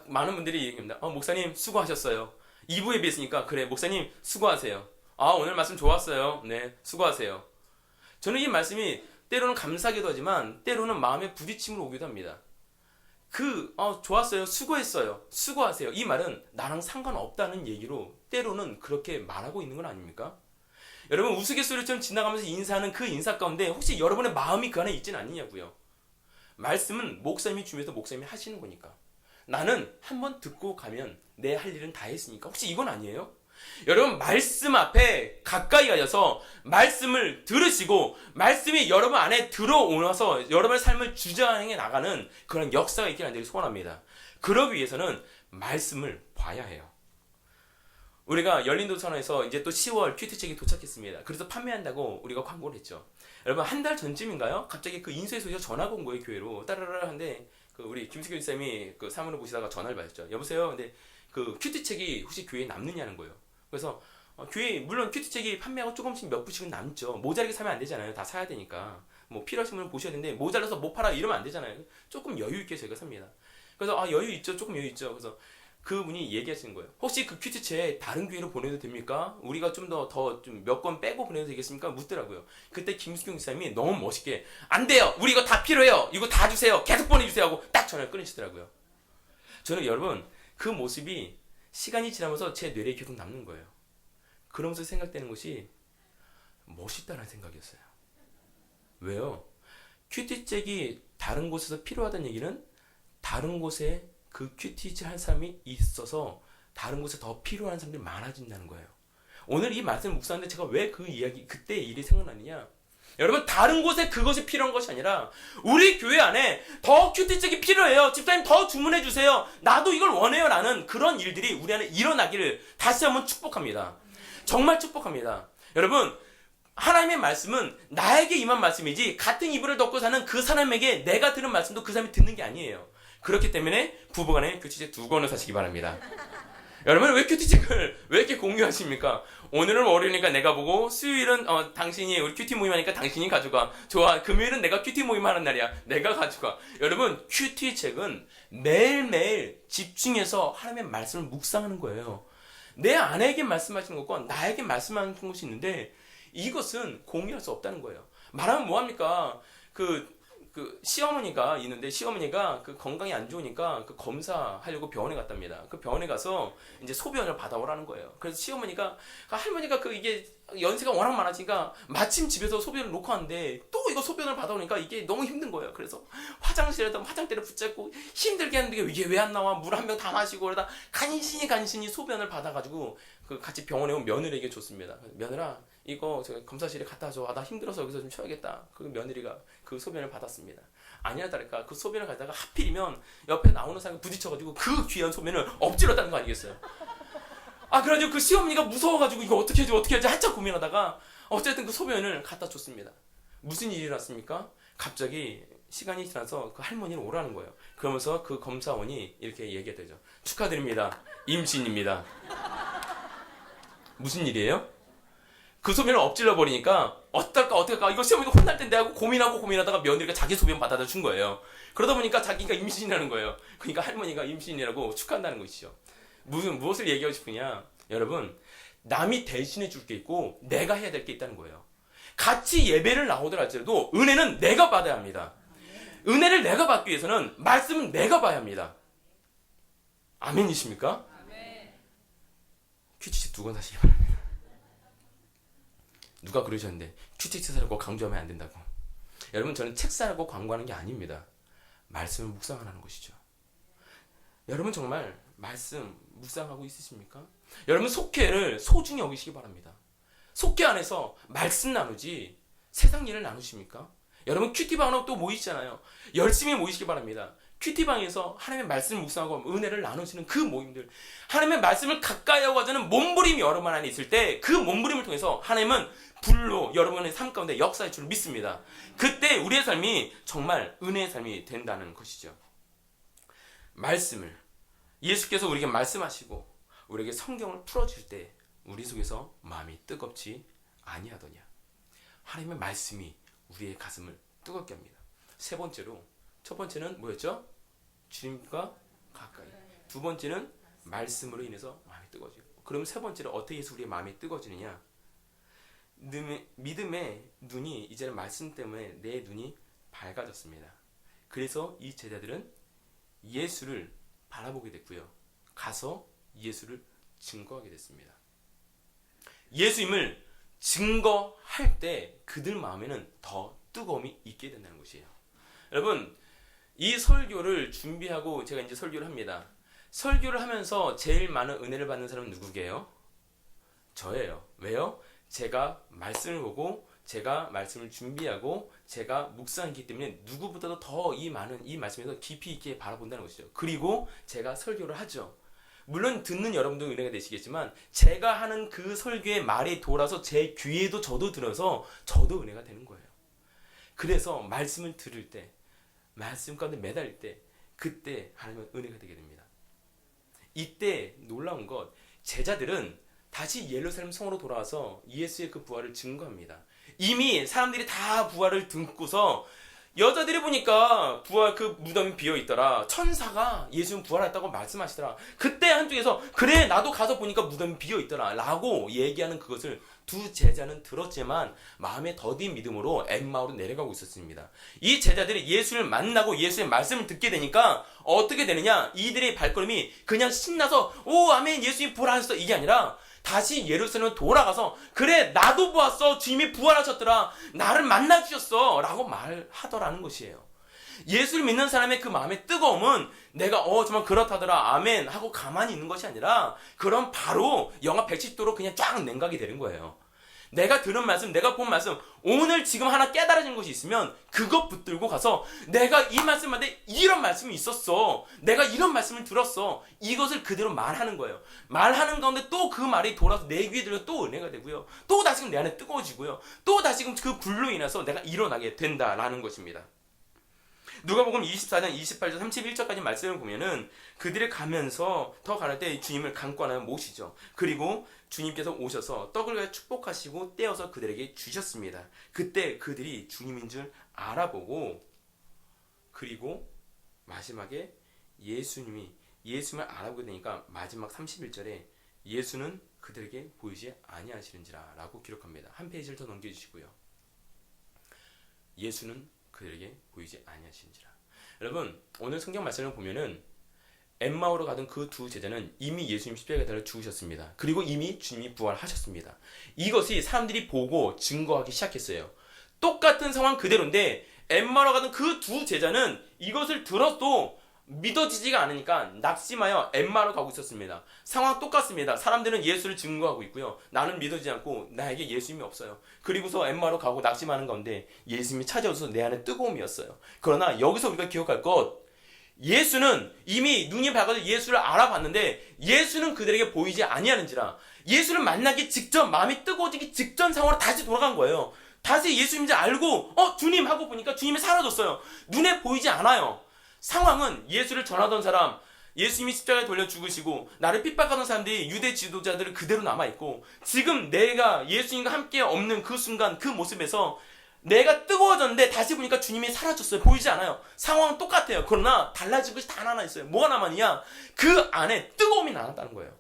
많은 분들이 얘기합니다. 목사님 수고하셨어요. 2부 예배 있으니까 그래 목사님 수고하세요. 오늘 말씀 좋았어요. 네 수고하세요. 저는 이 말씀이 때로는 감사하기도 하지만 때로는 마음의 부딪힘으로 오기도 합니다. 좋았어요. 수고했어요. 수고하세요. 이 말은 나랑 상관없다는 얘기로 때로는 그렇게 말하고 있는 건 아닙니까? 여러분 우스갯소리처럼 지나가면서 인사하는 그 인사 가운데 혹시 여러분의 마음이 그 안에 있지는 않느냐고요. 말씀은 목사님이 주면서 목사님이 하시는 거니까. 나는 한번 듣고 가면 내 할 일은 다 했으니까. 혹시 이건 아니에요? 여러분 말씀 앞에 가까이 가셔서 말씀을 들으시고 말씀이 여러분 안에 들어오셔서 여러분의 삶을 주장해 나가는 그런 역사가 있기를 간절히 소원합니다. 그러기 위해서는 말씀을 봐야 해요. 우리가 열린도서관에서 이제 또 10월 큐티책이 도착했습니다. 그래서 판매한다고 우리가 광고를 했죠. 여러분 한 달 전쯤인가요? 갑자기 그 인쇄 소리가 전화가 온 거예요. 교회로 따라라라 하는데 우리 김수교 집사님이 그 사무를 보시다가 전화를 받았죠. 여보세요. 근데 그 큐티책이 혹시 교회에 남느냐는 거예요. 그래서 교회 물론 큐티책이 판매하고 조금씩 몇 부씩은 남죠. 모자르게 사면 안 되잖아요. 다 사야 되니까. 뭐 필요하신 분은 보셔야 되는데 모자라서 못 팔아 이러면 안 되잖아요. 조금 여유 있게 저희가 삽니다. 그래서 여유 있죠. 조금 여유 있죠. 그래서 그분이 얘기하시는 거예요. 혹시 그 큐티체 다른 교회로 보내도 됩니까? 우리가 좀 더 좀 몇 권 빼고 보내도 되겠습니까? 묻더라고요. 그때 김수경 지사님이 너무 멋있게 안 돼요. 우리 이거 다 필요해요. 이거 다 주세요. 계속 보내주세요 하고 딱 전화를 끊으시더라고요. 저는 여러분 그 모습이 시간이 지나면서 제 뇌리에 계속 남는 거예요. 그러면서 생각되는 것이 멋있다는 생각이었어요. 왜요? 큐티잭이 다른 곳에서 필요하다는 얘기는 다른 곳에 그 큐티잭 한 사람이 있어서 다른 곳에 더 필요한 사람들이 많아진다는 거예요. 오늘 이 말씀을 묵상하는데 제가 왜 그 이야기, 그때 일이 생각나느냐? 여러분, 다른 곳에 그것이 필요한 것이 아니라 우리 교회 안에 더 큐티잭이 필요해요. 집사님 더 주문해 주세요. 나도 이걸 원해요. 라는 그런 일들이 우리 안에 일어나기를 다시 한번 축복합니다. 정말 축복합니다. 여러분, 하나님의 말씀은 나에게 임한 말씀이지 같은 이불을 덮고 사는 그 사람에게 내가 들은 말씀도 그 사람이 듣는 게 아니에요. 그렇기 때문에 부부간에 큐티책 2권을 사시기 바랍니다. 여러분, 왜 큐티책을 왜 이렇게 공유하십니까? 오늘은 월요일이니까 내가 보고, 수요일은 당신이 우리 큐티 모임 하니까 당신이 가져가. 좋아, 금요일은 내가 큐티 모임 하는 날이야. 내가 가져가. 여러분, 큐티책은 매일매일 집중해서 하나님의 말씀을 묵상하는 거예요. 내 아내에게 말씀하시는 것과 나에게 말씀하는 것이 있는데 이것은 공유할 수 없다는 거예요. 말하면 뭐합니까? 그 시어머니가 있는데 시어머니가 그 건강이 안 좋으니까 그 검사하려고 병원에 갔답니다. 그 병원에 가서 이제 소변을 받아오라는 거예요. 그래서 시어머니가 할머니가 그 이게 연세가 워낙 많아지니까 마침 집에서 소변을 놓고 왔는데 또 이거 소변을 받아오니까 이게 너무 힘든 거예요. 그래서 화장실에다 화장대를 붙잡고 힘들게 하는데 이게 왜 안 나와? 물 한 병 다 마시고 그러다 간신히 소변을 받아가지고 그 같이 병원에 온 며느리에게 줬습니다. 며느라 이거 제가 검사실에 갖다 줘. 나 힘들어서 여기서 좀 쉬어야겠다. 그 며느리가 그 소변을 받았습니다. 아니나 다를까 그 소변을 가다가 하필이면 옆에 나오는 사람이 부딪혀가지고 그 귀한 소변을 엎질렀다는 거 아니겠어요? 그래가지고 그 시어머니가 무서워가지고 이거 어떻게 하지 한참 고민하다가 어쨌든 그 소변을 갖다 줬습니다. 무슨 일이 일어났습니까? 갑자기 시간이 지나서 그 할머니를 오라는 거예요. 그러면서 그 검사원이 이렇게 얘기가 되죠. 축하드립니다. 임신입니다. 무슨 일이에요? 그 소변을 엎질러 버리니까 어떨까 이거 시어머니가 혼날 텐데 하고 고민하다가 며느리가 자기 소변 받아다 준 거예요. 그러다 보니까 자기가 임신이라는 거예요. 그러니까 할머니가 임신이라고 축하한다는 것이죠. 무엇을 얘기하고 싶으냐? 여러분, 남이 대신해 줄 게 있고 내가 해야 될 게 있다는 거예요. 같이 예배를 나오더라도 은혜는 내가 받아야 합니다. 은혜를 내가 받기 위해서는 말씀은 내가 봐야 합니다. 아멘이십니까? 큐티책 2권 사시기 바랍니다. 누가 그러셨는데 큐티책 사라고 강조하면 안 된다고. 여러분, 저는 책 사라고 광고하는 게 아닙니다. 말씀을 묵상하는 것이죠. 여러분 정말 말씀 묵상하고 있으십니까? 여러분 속회를 소중히 여기시기 바랍니다. 속회 안에서 말씀 나누지 세상 일을 나누십니까? 여러분 큐티방으로 또 모이시잖아요. 열심히 모이시기 바랍니다. 큐티방에서 하나님의 말씀을 묵상하고 은혜를 나누시는 그 모임들, 하나님의 말씀을 가까이 하고 가자는 몸부림이 여러분 안에 있을 때 그 몸부림을 통해서 하나님은 불로 여러분의 삶 가운데 역사할 줄 믿습니다. 그때 우리의 삶이 정말 은혜의 삶이 된다는 것이죠. 말씀을 예수께서 우리에게 말씀하시고 우리에게 성경을 풀어줄 때 우리 속에서 마음이 뜨겁지 아니하더냐. 하나님의 말씀이 우리의 가슴을 뜨겁게 합니다. 세 번째로, 첫 번째는 뭐였죠? 주님과 가까이. 두 번째는 말씀으로 인해서 마음이 뜨거워지고. 그럼 세 번째로 어떻게 해서 우리의 마음이 뜨거워지느냐? 믿음의 눈이 이제는 말씀 때문에 내 눈이 밝아졌습니다. 그래서 이 제자들은 예수를 바라보게 됐고요. 가서 예수를 증거하게 됐습니다. 예수님을 증거할 때 그들 마음에는 더 뜨거움이 있게 된다는 것이에요. 여러분, 이 설교를 준비하고 제가 이제 설교를 합니다. 설교를 하면서 제일 많은 은혜를 받는 사람은 누구게요? 저예요. 왜요? 제가 말씀을 보고 제가 말씀을 준비하고 제가 묵상했기 때문에 누구보다도 더 이 말씀에서 깊이 있게 바라본다는 것이죠. 그리고 제가 설교를 하죠. 물론 듣는 여러분도 은혜가 되시겠지만 제가 하는 그 설교의 말이 돌아서 제 귀에도 저도 들어서 저도 은혜가 되는 거예요. 그래서 말씀을 들을 때, 말씀 가운데 매달릴 때 그때 하나님은 은혜가 되게 됩니다. 이때 놀라운 것, 제자들은 다시 예루살렘 성으로 돌아와서 예수의 그 부활을 증거합니다. 이미 사람들이 다 부활을 듣고서 여자들이 보니까 부활 그 무덤이 비어 있더라. 천사가 예수님 부활했다고 말씀하시더라. 그때 한쪽에서 그래 나도 가서 보니까 무덤이 비어 있더라 라고 얘기하는 그것을 두 제자는 들었지만 마음에 더딘 믿음으로 엠마오로 내려가고 있었습니다. 이 제자들이 예수를 만나고 예수의 말씀을 듣게 되니까 어떻게 되느냐, 이들의 발걸음이 그냥 신나서 오 아멘 예수님 부활하셨어 이게 아니라 다시 예루살렘으로 돌아가서 그래 나도 보았어 주님이 부활하셨더라 나를 만나주셨어 라고 말하더라는 것이에요. 예수를 믿는 사람의 그 마음의 뜨거움은 내가 정말 그렇다더라 아멘 하고 가만히 있는 것이 아니라 그럼 바로 영하 110도로 그냥 쫙 냉각이 되는 거예요. 내가 들은 말씀, 내가 본 말씀, 오늘 지금 하나 깨달아진 것이 있으면 그것 붙들고 가서 내가 이 말씀한테 이런 말씀이 있었어. 내가 이런 말씀을 들었어. 이것을 그대로 말하는 거예요. 말하는 가운데 또 그 말이 돌아서 내 귀에 들려 또 은혜가 되고요. 또 다시금 내 안에 뜨거워지고요. 또 다시금 그 불로 인해서 내가 일어나게 된다라는 것입니다. 누가복음 24장 28절 31절까지 말씀을 보면은 그들이 가면서 더 가를 때 주님을 강권하여 모시죠. 그리고 주님께서 오셔서 떡을 축복하시고 떼어서 그들에게 주셨습니다. 그때 그들이 주님인 줄 알아보고 그리고 마지막에 예수님을 알아보게 되니까 마지막 31절에 예수는 그들에게 보이지 아니하시는지라 라고 기록합니다. 한 페이지를 더 넘겨주시고요. 예수는 그들에게 보이지 아니하시는지라. 여러분 오늘 성경 말씀을 보면은 엠마오로 가던 그 두 제자는 이미 예수님 십자가에 달려 죽으셨습니다. 그리고 이미 주님이 부활하셨습니다. 이것이 사람들이 보고 증거하기 시작했어요. 똑같은 상황 그대로인데 엠마오로 가던 그 두 제자는 이것을 들어도 믿어지지가 않으니까 낙심하여 엠마오로 가고 있었습니다. 상황 똑같습니다. 사람들은 예수를 증거하고 있고요. 나는 믿어지지 않고 나에게 예수님이 없어요. 그리고서 엠마오로 가고 낙심하는 가운데 예수님이 찾아오셔서 내 안에 뜨거움이었어요. 그러나 여기서 우리가 기억할 것, 예수는 이미 눈이 밝아서 예수를 알아봤는데 예수는 그들에게 보이지 아니하는지라. 예수를 만나기 직전, 마음이 뜨거워지기 직전 상황으로 다시 돌아간 거예요. 다시 예수님인지 알고 주님 하고 보니까 주님이 사라졌어요. 눈에 보이지 않아요. 상황은 예수를 전하던 사람, 예수님이 십자가에 돌려 죽으시고 나를 핍박하던 사람들이 유대 지도자들은 그대로 남아있고 지금 내가 예수님과 함께 없는 그 순간 그 모습에서 내가 뜨거워졌는데 다시 보니까 주님이 사라졌어요. 보이지 않아요. 상황은 똑같아요. 그러나 달라진 것이 단 하나 있어요. 뭐가 남았냐? 그 안에 뜨거움이 남았다는 거예요.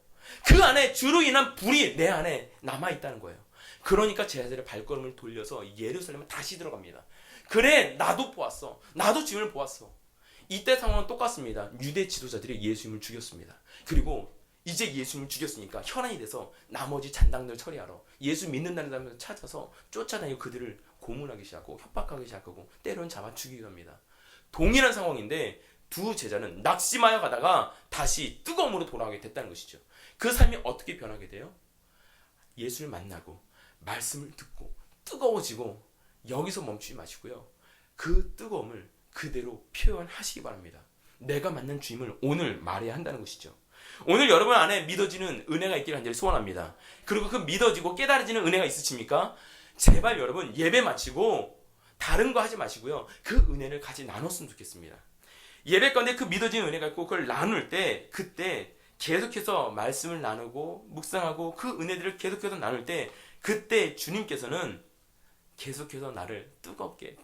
그 안에 주로 인한 불이 내 안에 남아있다는 거예요. 그러니까 제자들의 발걸음을 돌려서 예루살렘에 다시 들어갑니다. 그래 나도 보았어. 나도 주님을 보았어. 이때 상황은 똑같습니다. 유대 지도자들이 예수님을 죽였습니다. 그리고 이제 예수님을 죽였으니까 혈안이 돼서 나머지 잔당들 처리하러 예수 믿는다는 사람을 찾아서 쫓아다니고 그들을 고문하기 시작하고 협박하기 시작하고 때로는 잡아 죽이기도 합니다. 동일한 상황인데 두 제자는 낙심하여 가다가 다시 뜨거움으로 돌아가게 됐다는 것이죠. 그 삶이 어떻게 변하게 돼요? 예수를 만나고 말씀을 듣고 뜨거워지고 여기서 멈추지 마시고요. 그 뜨거움을 그대로 표현하시기 바랍니다. 내가 만난 주님을 오늘 말해야 한다는 것이죠. 오늘 여러분 안에 믿어지는 은혜가 있기를 간절히 소원합니다. 그리고 그 믿어지고 깨달아지는 은혜가 있으십니까? 제발 여러분 예배 마치고 다른 거 하지 마시고요. 그 은혜를 같이 나눴으면 좋겠습니다. 예배 가운데 그 믿어지는 은혜가 있고 그걸 나눌 때 그때 계속해서 말씀을 나누고 묵상하고 그 은혜들을 계속해서 나눌 때 그때 주님께서는 계속해서 나를 뜨겁게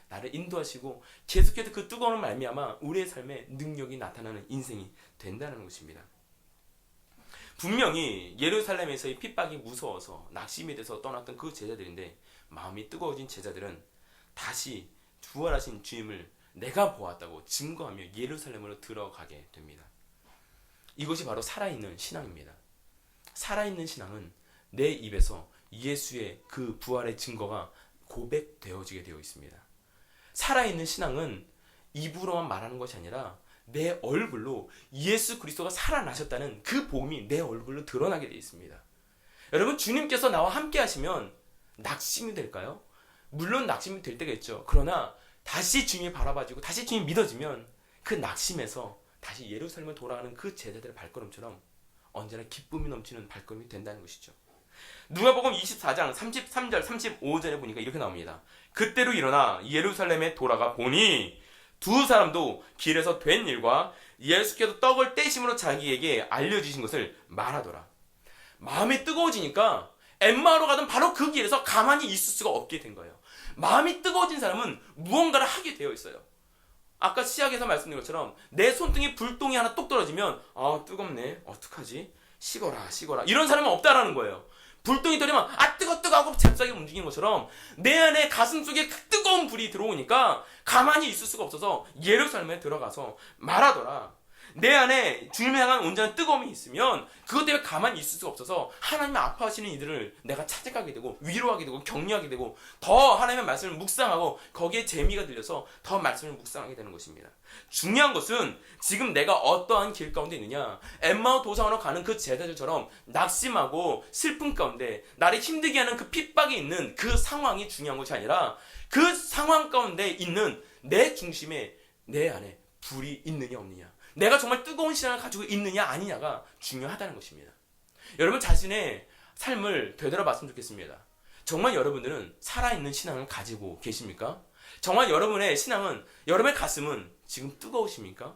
나를 인도하시고 계속해서 그 뜨거운 말미암아 우리의 삶에 능력이 나타나는 인생이 된다는 것입니다. 분명히 예루살렘에서의 핍박이 무서워서 낙심이 돼서 떠났던 그 제자들인데 마음이 뜨거워진 제자들은 다시 부활하신 주님을 내가 보았다고 증거하며 예루살렘으로 들어가게 됩니다. 이것이 바로 살아있는 신앙입니다. 살아있는 신앙은 내 입에서 예수의 그 부활의 증거가 고백되어지게 되어 있습니다. 살아있는 신앙은 입으로만 말하는 것이 아니라 내 얼굴로 예수 그리스도가 살아나셨다는 그 복음이 내 얼굴로 드러나게 되어 있습니다. 여러분 주님께서 나와 함께 하시면 낙심이 될까요? 물론 낙심이 될 때가 있죠. 그러나 다시 주님이 바라봐지고 다시 주님이 믿어지면 그 낙심에서 다시 예루살렘을 돌아가는 그 제자들의 발걸음처럼 언제나 기쁨이 넘치는 발걸음이 된다는 것이죠. 누가복음 24장 33절 35절에 보니까 이렇게 나옵니다. 그때로 일어나 예루살렘에 돌아가 보니 두 사람도 길에서 된 일과 예수께서 떡을 떼심으로 자기에게 알려주신 것을 말하더라. 마음이 뜨거워지니까 엠마오로 가던 바로 그 길에서 가만히 있을 수가 없게 된 거예요. 마음이 뜨거워진 사람은 무언가를 하게 되어 있어요. 아까 시작에서 말씀드린 것처럼 내 손등에 불똥이 하나 똑 떨어지면 아 뜨겁네 어떡하지 식어라 이런 사람은 없다라는 거예요. 불똥이 떨리면 아 뜨거 하고 잽싸게 움직이는 것처럼 내 안에 가슴 속에 그 뜨거운 불이 들어오니까 가만히 있을 수가 없어서 예루살렘에 들어가서 말하더라. 내 안에 주님을 향한 온전한 뜨거움이 있으면 그것 때문에 가만히 있을 수가 없어서 하나님이 아파하시는 이들을 내가 찾아가게 되고 위로하게 되고 격려하게 되고 더 하나님의 말씀을 묵상하고 거기에 재미가 들려서 더 말씀을 묵상하게 되는 것입니다. 중요한 것은 지금 내가 어떠한 길 가운데 있느냐. 엠마오 도상으로 가는 그 제자들처럼 낙심하고 슬픔 가운데 나를 힘들게 하는 그 핍박이 있는 그 상황이 중요한 것이 아니라 그 상황 가운데 있는 내 중심에 내 안에 불이 있느냐 없느냐, 내가 정말 뜨거운 신앙을 가지고 있느냐 아니냐가 중요하다는 것입니다. 여러분 자신의 삶을 되돌아봤으면 좋겠습니다. 정말 여러분들은 살아있는 신앙을 가지고 계십니까? 정말 여러분의 신앙은, 여러분의 가슴은 지금 뜨거우십니까?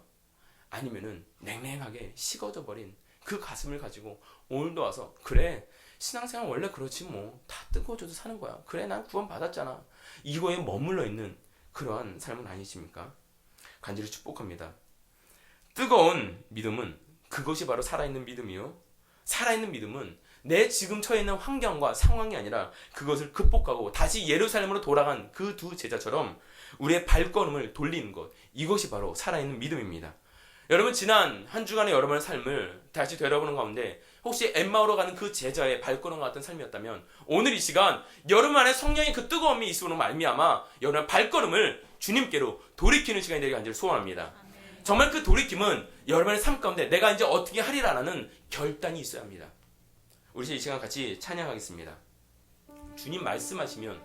아니면은 냉랭하게 식어져 버린 그 가슴을 가지고 오늘도 와서 그래 신앙생활 원래 그렇지 뭐 다 뜨거워져도 사는 거야, 그래 난 구원 받았잖아, 이거에 머물러 있는 그러한 삶은 아니십니까? 간절히 축복합니다. 뜨거운 믿음은 그것이 바로 살아있는 믿음이요. 살아있는 믿음은 내 지금 처해 있는 환경과 상황이 아니라 그것을 극복하고 다시 예루살렘으로 돌아간 그 두 제자처럼 우리의 발걸음을 돌리는 것, 이것이 바로 살아있는 믿음입니다. 여러분 지난 한 주간의 여러분의 삶을 다시 되돌아보는 가운데 혹시 엠마오로 가는 그 제자의 발걸음과 같은 삶이었다면 오늘 이 시간 여러분 안에 성령의 그 뜨거움이 있으므로 말미암아 여러분의 발걸음을 주님께로 돌이키는 시간이 되길 간절히 소원합니다. 정말 그 돌이킴은 여러분의 삶 가운데 내가 이제 어떻게 하리라는 결단이 있어야 합니다. 우리 이 시간 같이 찬양하겠습니다. 주님 말씀하시면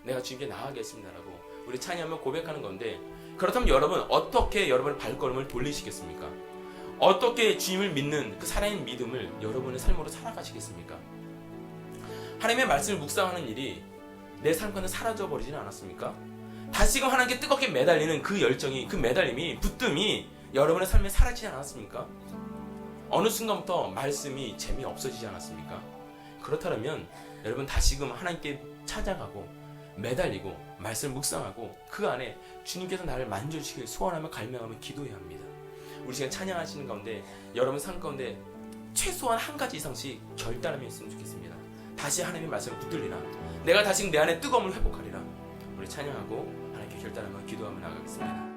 내가 주님께 나아가겠습니다라고 우리 찬양하며 고백하는 건데, 그렇다면 여러분 어떻게 여러분의 발걸음을 돌리시겠습니까? 어떻게 주님을 믿는 그 살아있는 믿음을 여러분의 삶으로 살아가시겠습니까? 하나님의 말씀을 묵상하는 일이 내 삶과는 사라져 버리지는 않았습니까? 다시금 하나님께 뜨겁게 매달리는 그 열정이, 그 매달림이, 붙듦이 여러분의 삶에 사라지지 않았습니까? 어느 순간부터 말씀이 재미없어지지 않았습니까? 그렇다면 여러분 다시금 하나님께 찾아가고 매달리고 말씀을 묵상하고 그 안에 주님께서 나를 만져주시길 소원하며 갈망하며 기도해야 합니다. 우리 시간 찬양하시는 가운데 여러분 삶 가운데 최소한 한 가지 이상씩 결단함이 있으면 좋겠습니다. 다시 하나님의 말씀을 붙들리라, 내가 다시 내 안에 뜨거움을 회복하리라. 우리 찬양하고 하나님께 결단하며 기도하며 나가겠습니다.